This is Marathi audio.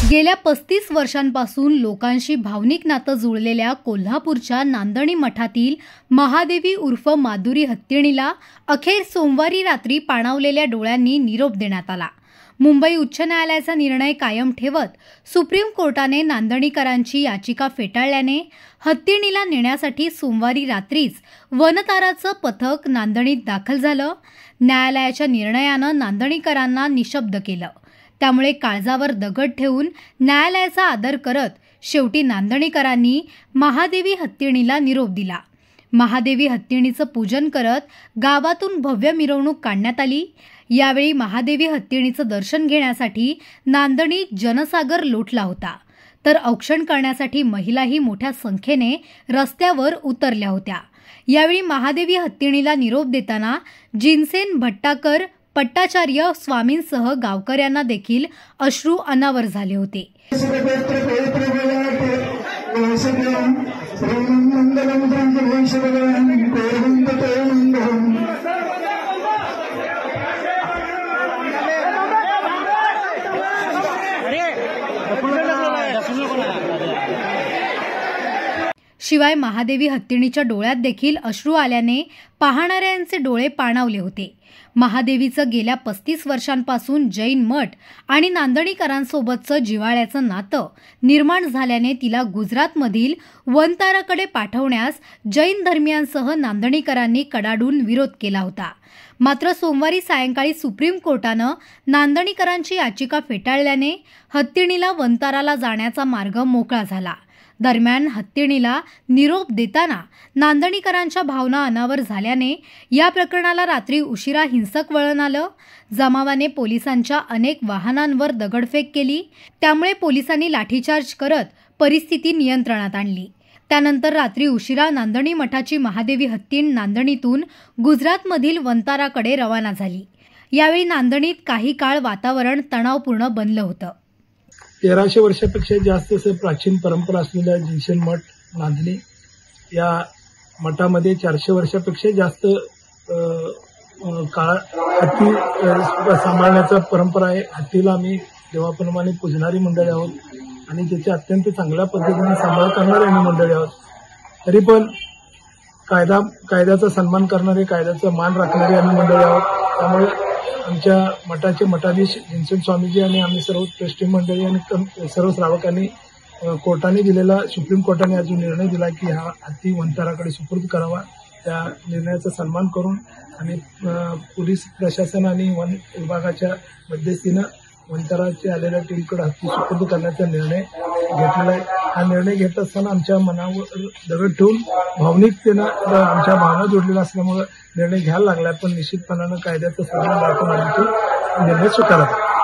गेल्या 35 वर्षांपासून लोकांशी भावनिक नातं जुळलेल्या कोल्हापूरच्या नांदणी मठातील महादेवी उर्फ माधुरी हत्तीणीला अखेर सोमवारी रात्री पाणावलेल्या डोळ्यांनी निरोप देण्यात आला। मुंबई उच्च न्यायालयाचा निर्णय कायम ठेवत सुप्रीम कोर्टाने नांदणीकरांची याचिका फेटाळल्याने हत्तीणीला नेण्यासाठी सोमवारी रात्रीच वनताराचं पथक नांदणीत दाखल झालं। न्यायालयाच्या निर्णयानं नांदणीकरांना निशब्द केलं। त्यामुळे काळजावर दगड ठेवून न्यायालयाचा आदर करत शेवटी नांदणीकरांनी महादेवी हत्तीणीला निरोप दिला। महादेवी हत्तीणीचं पूजन करत गावातून भव्य मिरवणूक काढण्यात आली। यावेळी महादेवी हत्तीणीचं दर्शन घेण्यासाठी नांदणीत जनसागर लोटला होता, तर औक्षण करण्यासाठी महिलाही मोठ्या संख्येने रस्त्यावर उतरल्या होत्या। यावेळी महादेवी हत्तीणीला निरोप देताना जिनसेन भट्टाकर पट्टाचार्य स्वामींसह गावकऱ्यांना देखील अश्रू अनावर झाले होते। शिवाय महादेवी हत्तीणीच्या डोळ्यात देखील अश्रू आल्याने पाहणाऱ्यांचे डोळे पाणावले होते। महादेवीचं गेल्या 35 वर्षांपासून जैन मठ आणि नांदणीकरांसोबतचं जिव्हाळ्याचं नातं निर्माण झाल्याने तिला गुजरातमधील वनताराकडे पाठवण्यास जैन धर्मियांसह नांदणीकरांनी कडाडून विरोध केला होता। मात्र सोमवारी सायंकाळी सुप्रीम कोर्टानं नांदणीकरांची याचिका फेटाळल्याने हत्तीणीला वनताराला जाण्याचा मार्ग मोकळा झाला। दरम्यान हत्तीणीला निरोप देताना नांदणीकरांच्या भावना अनावर झाल्याने या प्रकरणाला रात्री उशिरा हिंसक वळण आलं। जमावाने पोलिसांच्या अनेक वाहनांवर दगडफेक केली, त्यामुळे पोलिसांनी लाठीचार्ज करत परिस्थिती नियंत्रणात आणली। त्यानंतर रात्री उशिरा नांदणी मठाची महादेवी हत्तीण नांदणीतून गुजरातमधील वनताराकडे रवाना झाली। यावेळी नांदणीत काही काळ वातावरण तणावपूर्ण बनलं होतं। 1300 वर्षापेक्षा जास्त असं प्राचीन परंपरा असलेल्या जिनसेन मठ नांदणी या मठामध्ये 400 वर्षापेक्षा जास्त काळ हत्ती सांभाळण्याचा परंपरा आहे। हत्तीला आम्ही देवाप्रमाणे पूजणारी मंडळी आहोत आणि त्याची अत्यंत चांगल्या पद्धतीने सांभाळ करणारी आम्ही मंडळी आहोत। तरी पण कायद्याचा सन्मान करणारे, कायद्याचा मान राखणारे आम्ही मंडळी आहोत। त्यामुळे आमच्या मठाचे मठाधीश जिनसेन स्वामीजी आणि आम्ही सर्व ट्रस्टी मंडळी आणि सर्व श्रावकांनी कोर्टाने दिलेला, सुप्रीम कोर्टाने जो निर्णय दिला की हा हत्ती वनताराकडे सुपूर्द करावा, त्या निर्णयाचा सन्मान करून आणि पोलीस प्रशासन आणि वन विभागाच्या मध्यस्थीनं वनताराचे आलेल्या टीमकडे हत्ती सुपूर्द करण्याचा निर्णय घेतलेला आहे। हा निर्णय घेत असताना आमच्या मनावर दगड ठेवून भावनिकतेनं आमच्या भावना जोडलेल्या असल्यामुळे निर्णय घ्यायला लागला, पण निश्चितपणानं कायद्याचं सन्मान राखून आम्ही तो निर्णय स्वीकारला।